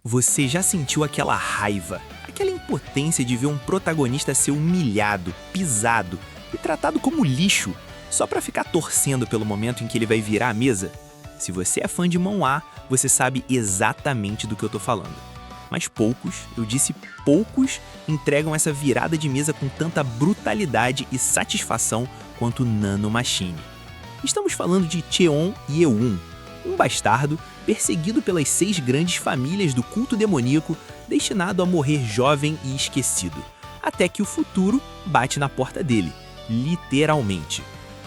Você já sentiu aquela raiva, aquela impotência de ver um protagonista ser humilhado, pisado e tratado como lixo, só pra ficar torcendo pelo momento em que ele vai virar a mesa? Se você é fã de Manhwa, você sabe exatamente do que eu tô falando. Mas poucos, eu disse poucos, entregam essa virada de mesa com tanta brutalidade e satisfação quanto Nano Machine. Estamos falando de Cheon Ye-un, um bastardo perseguido pelas 6 grandes famílias do culto demoníaco, destinado a morrer jovem e esquecido, até que o futuro bate na porta dele, literalmente.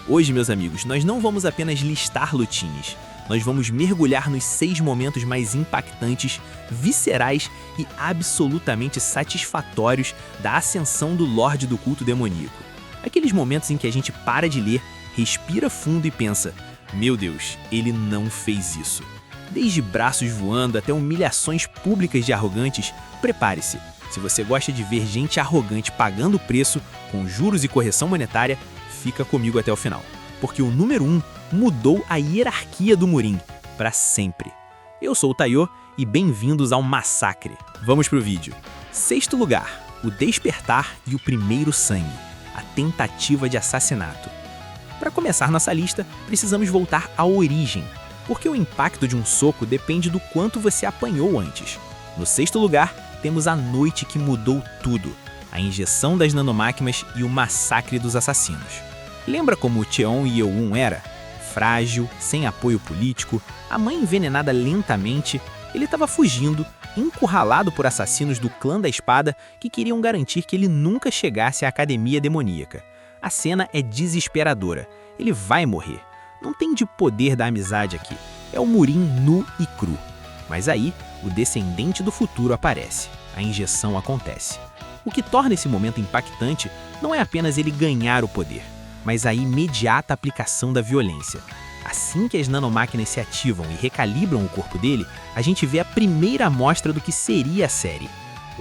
Hoje, meus amigos, nós não vamos apenas listar lutinhas, nós vamos mergulhar nos 6 momentos mais impactantes, viscerais e absolutamente satisfatórios da ascensão do Lorde do culto demoníaco. Aqueles momentos em que a gente para de ler, respira fundo e pensa: meu Deus, ele não fez isso. Desde braços voando até humilhações públicas de arrogantes, prepare-se. Se você gosta de ver gente arrogante pagando preço com juros e correção monetária, fica comigo até o final. Porque o número 1 mudou a hierarquia do Murin para sempre. Eu sou o Taiyo e bem-vindos ao Massacre. Vamos pro vídeo. 6º lugar, o despertar e o primeiro sangue, a tentativa de assassinato. Para começar nossa lista, precisamos voltar à origem, porque o impacto de um soco depende do quanto você apanhou antes. No 6º lugar, temos a noite que mudou tudo, a injeção das nanomáquinas e o massacre dos assassinos. Lembra como o Cheon Ye-un era? Frágil, sem apoio político, a mãe envenenada lentamente, ele estava fugindo, encurralado por assassinos do clã da espada que queriam garantir que ele nunca chegasse à academia demoníaca. A cena é desesperadora. Ele vai morrer. Não tem de poder da amizade aqui. É o Murin nu e cru. Mas aí, o descendente do futuro aparece. A injeção acontece. O que torna esse momento impactante não é apenas ele ganhar o poder, mas a imediata aplicação da violência. Assim que as nanomáquinas se ativam e recalibram o corpo dele, a gente vê a primeira amostra do que seria a série.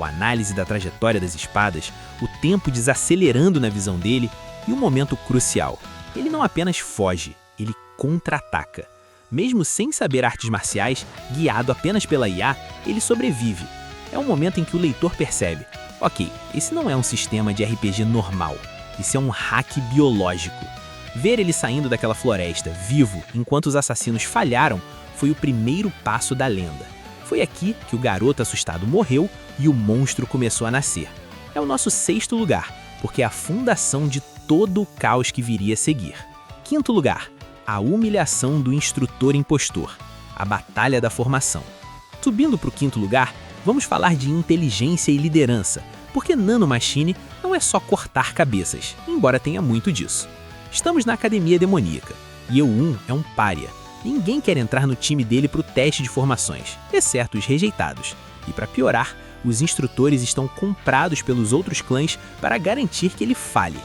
A análise da trajetória das espadas, o tempo desacelerando na visão dele e o momento crucial. Ele não apenas foge, ele contra-ataca. Mesmo sem saber artes marciais, guiado apenas pela IA, ele sobrevive. É um momento em que o leitor percebe: ok, esse não é um sistema de RPG normal, isso é um hack biológico. Ver ele saindo daquela floresta, vivo, enquanto os assassinos falharam, foi o primeiro passo da lenda. Foi aqui que o garoto assustado morreu e o monstro começou a nascer. É o nosso 6º lugar, porque é a fundação de todo o caos que viria a seguir. 5º lugar, a humilhação do instrutor impostor, a batalha da formação. Subindo para o 5º lugar, vamos falar de inteligência e liderança, porque Nano Machine não é só cortar cabeças, embora tenha muito disso. Estamos na academia demoníaca, e Ye-un é um pária. Ninguém quer entrar no time dele para o teste de formações, exceto os rejeitados. E para piorar, os instrutores estão comprados pelos outros clãs para garantir que ele falhe.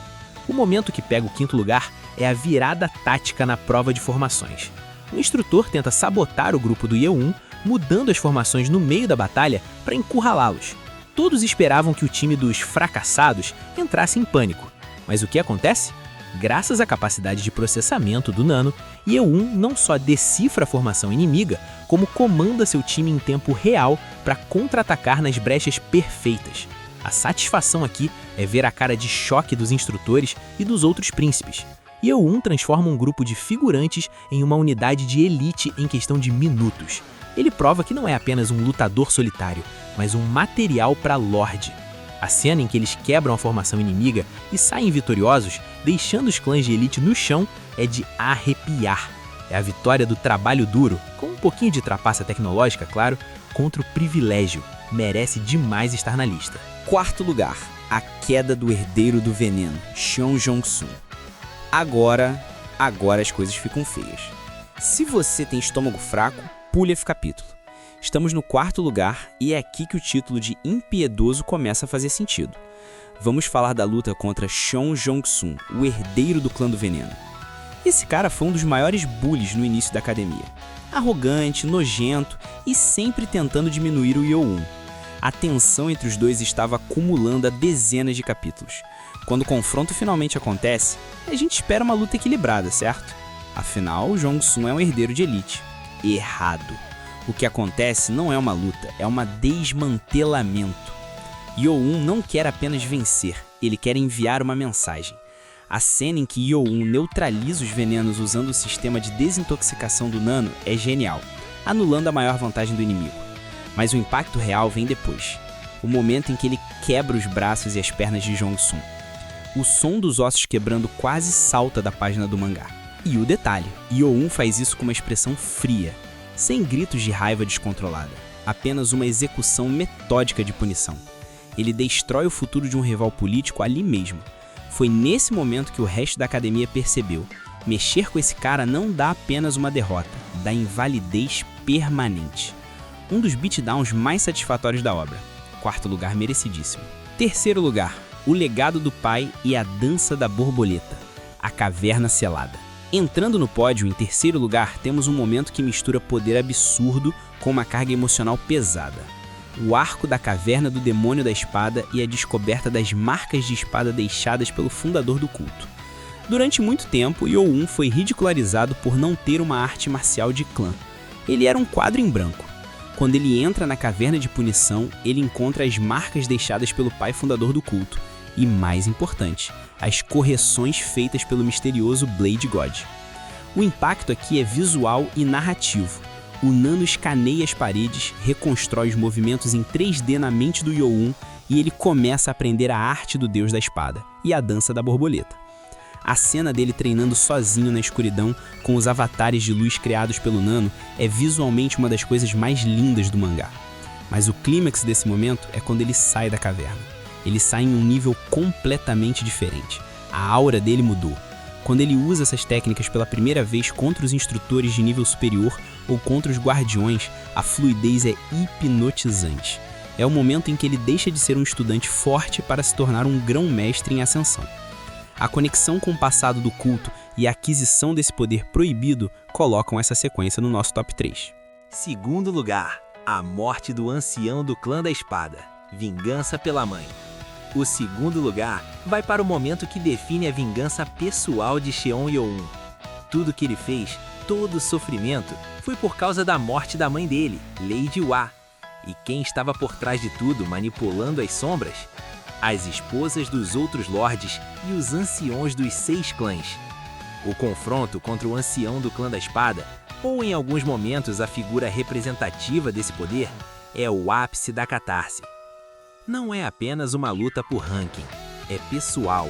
O momento que pega o 5º lugar é a virada tática na prova de formações. O instrutor tenta sabotar o grupo do Ye-un, mudando as formações no meio da batalha para encurralá-los. Todos esperavam que o time dos fracassados entrasse em pânico. Mas o que acontece? Graças à capacidade de processamento do Nano, Ye-un não só decifra a formação inimiga, como comanda seu time em tempo real para contra-atacar nas brechas perfeitas. A satisfação aqui é ver a cara de choque dos instrutores e dos outros príncipes. Ye-un transforma um grupo de figurantes em uma unidade de elite em questão de minutos. Ele prova que não é apenas um lutador solitário, mas um material para Lorde. A cena em que eles quebram a formação inimiga e saem vitoriosos, deixando os clãs de elite no chão, é de arrepiar. É a vitória do trabalho duro, com um pouquinho de trapaça tecnológica, claro, contra o privilégio. Merece demais estar na lista. 4º lugar, a queda do herdeiro do veneno, Cheon Jong-sun. Agora as coisas ficam feias. Se você tem estômago fraco, pule esse capítulo. Estamos no 4º lugar e é aqui que o título de impiedoso começa a fazer sentido. Vamos falar da luta contra Cheon Jong-sun, o herdeiro do clã do veneno. Esse cara foi um dos maiores bullies no início da academia. Arrogante, nojento e sempre tentando diminuir o Ye-un. A tensão entre os dois estava acumulando há dezenas de capítulos. Quando o confronto finalmente acontece, a gente espera uma luta equilibrada, certo? Afinal, Jong-sun é um herdeiro de elite. Errado. O que acontece não é uma luta, é um desmantelamento. Yo-Un não quer apenas vencer, ele quer enviar uma mensagem. A cena em que Yo-Un neutraliza os venenos usando o sistema de desintoxicação do Nano é genial, anulando a maior vantagem do inimigo. Mas o impacto real vem depois, o momento em que ele quebra os braços e as pernas de Jong-Sun. O som dos ossos quebrando quase salta da página do mangá. E o detalhe, Yo-Un faz isso com uma expressão fria, sem gritos de raiva descontrolada, apenas uma execução metódica de punição. Ele destrói o futuro de um rival político ali mesmo. Foi nesse momento que o resto da academia percebeu: mexer com esse cara não dá apenas uma derrota, dá invalidez permanente. Um dos beatdowns mais satisfatórios da obra. 4º lugar merecidíssimo. 3º lugar, o legado do pai e a dança da borboleta, a caverna selada. Entrando no pódio, em 3º lugar, temos um momento que mistura poder absurdo com uma carga emocional pesada. O arco da caverna do demônio da espada e a descoberta das marcas de espada deixadas pelo fundador do culto. Durante muito tempo, Yo-Un foi ridicularizado por não ter uma arte marcial de clã. Ele era um quadro em branco. Quando ele entra na caverna de punição, ele encontra as marcas deixadas pelo pai fundador do culto. E mais importante, as correções feitas pelo misterioso Blade God. O impacto aqui é visual e narrativo. O Nano escaneia as paredes, reconstrói os movimentos em 3D na mente do Yo-Un e ele começa a aprender a arte do deus da espada e a dança da borboleta. A cena dele treinando sozinho na escuridão com os avatares de luz criados pelo Nano é visualmente uma das coisas mais lindas do mangá. Mas o clímax desse momento é quando ele sai da caverna. Ele sai em um nível completamente diferente. A aura dele mudou. Quando ele usa essas técnicas pela primeira vez contra os instrutores de nível superior ou contra os guardiões, a fluidez é hipnotizante. É o momento em que ele deixa de ser um estudante forte para se tornar um grão-mestre em ascensão. A conexão com o passado do culto e a aquisição desse poder proibido colocam essa sequência no nosso top 3. 2º lugar, a morte do ancião do clã da espada, vingança pela mãe. O 2º lugar vai para o momento que define a vingança pessoal de Cheon Yo-Un. Tudo que ele fez, todo o sofrimento, foi por causa da morte da mãe dele, Lady Hua. E quem estava por trás de tudo, manipulando as sombras? As esposas dos outros lordes e os anciões dos 6 clãs. O confronto contra o ancião do clã da espada, ou em alguns momentos a figura representativa desse poder, é o ápice da catarse. Não é apenas uma luta por ranking, é pessoal.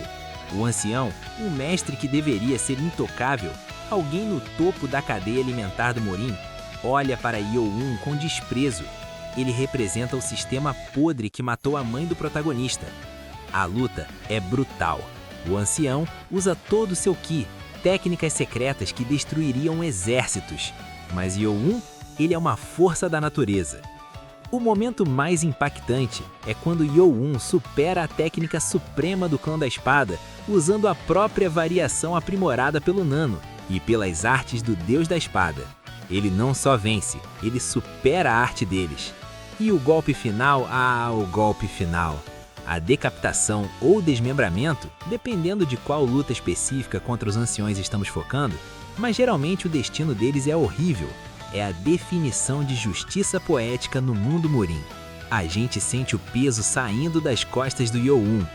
O ancião, um mestre que deveria ser intocável, alguém no topo da cadeia alimentar do Morin, olha para Yo-Un com desprezo. Ele representa o sistema podre que matou a mãe do protagonista. A luta é brutal. O ancião usa todo o seu ki, técnicas secretas que destruiriam exércitos. Mas Yo-Un, ele é uma força da natureza. O momento mais impactante é quando Yo-Un supera a técnica suprema do clã da espada, usando a própria variação aprimorada pelo Nano e pelas artes do deus da espada. Ele não só vence, ele supera a arte deles. E o golpe final? O golpe final. A decapitação ou desmembramento, dependendo de qual luta específica contra os anciões estamos focando, mas geralmente o destino deles é horrível. É a definição de justiça poética no mundo Morin. A gente sente o peso saindo das costas do Yo-Un.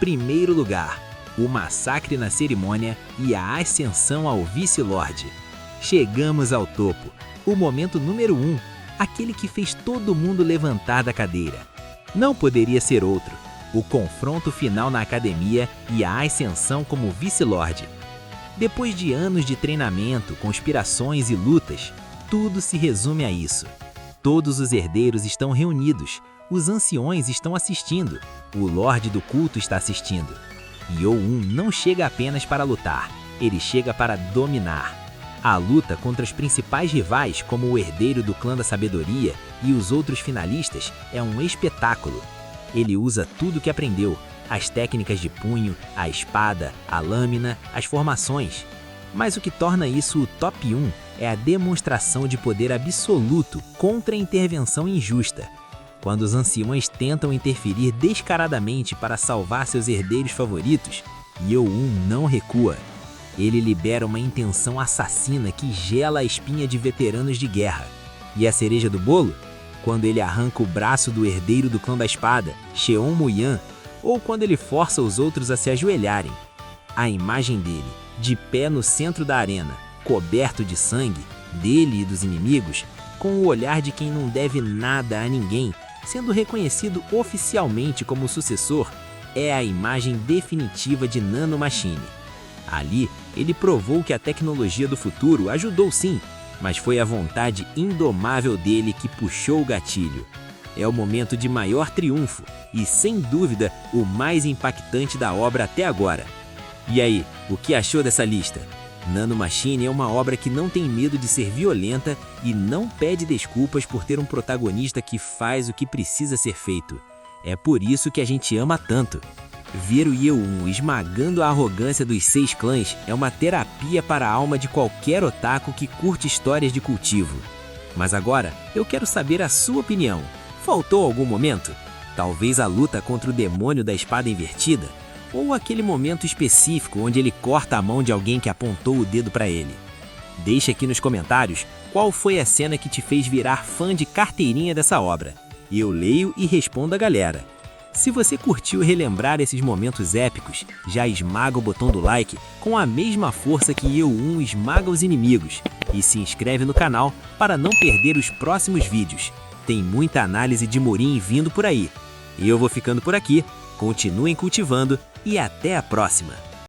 1º lugar, o massacre na cerimônia e a ascensão ao vice-lorde. Chegamos ao topo, o momento número 1, aquele que fez todo mundo levantar da cadeira. Não poderia ser outro, o confronto final na academia e a ascensão como vice-lorde. Depois de anos de treinamento, conspirações e lutas, tudo se resume a isso. Todos os herdeiros estão reunidos, os anciões estão assistindo, o Lorde do Culto está assistindo. Yo-Un não chega apenas para lutar, ele chega para dominar. A luta contra os principais rivais, como o herdeiro do Clã da Sabedoria e os outros finalistas, é um espetáculo. Ele usa tudo que aprendeu, as técnicas de punho, a espada, a lâmina, as formações. Mas o que torna isso o top 1 é a demonstração de poder absoluto contra a intervenção injusta. Quando os anciões tentam interferir descaradamente para salvar seus herdeiros favoritos, Yo-Un não recua. Ele libera uma intenção assassina que gela a espinha de veteranos de guerra. E a cereja do bolo? Quando ele arranca o braço do herdeiro do clã da espada, Sheon Mu-Yan, ou quando ele força os outros a se ajoelharem. A imagem dele, de pé no centro da arena, coberto de sangue, dele e dos inimigos, com o olhar de quem não deve nada a ninguém, sendo reconhecido oficialmente como sucessor, é a imagem definitiva de Nano Machine. Ali, ele provou que a tecnologia do futuro ajudou sim, mas foi a vontade indomável dele que puxou o gatilho. É o momento de maior triunfo e, sem dúvida, o mais impactante da obra até agora. E aí, o que achou dessa lista? Nano Machine é uma obra que não tem medo de ser violenta e não pede desculpas por ter um protagonista que faz o que precisa ser feito. É por isso que a gente ama tanto. Ver o Yeon esmagando a arrogância dos 6 clãs é uma terapia para a alma de qualquer otaku que curte histórias de cultivo. Mas agora, eu quero saber a sua opinião. Faltou algum momento? Talvez a luta contra o demônio da espada invertida? Ou aquele momento específico onde ele corta a mão de alguém que apontou o dedo para ele? Deixa aqui nos comentários qual foi a cena que te fez virar fã de carteirinha dessa obra. Eu leio e respondo a galera. Se você curtiu relembrar esses momentos épicos, já esmaga o botão do like com a mesma força que Yeon esmaga os inimigos e se inscreve no canal para não perder os próximos vídeos. Tem muita análise de Murin vindo por aí. Eu vou ficando por aqui, continuem cultivando e até a próxima!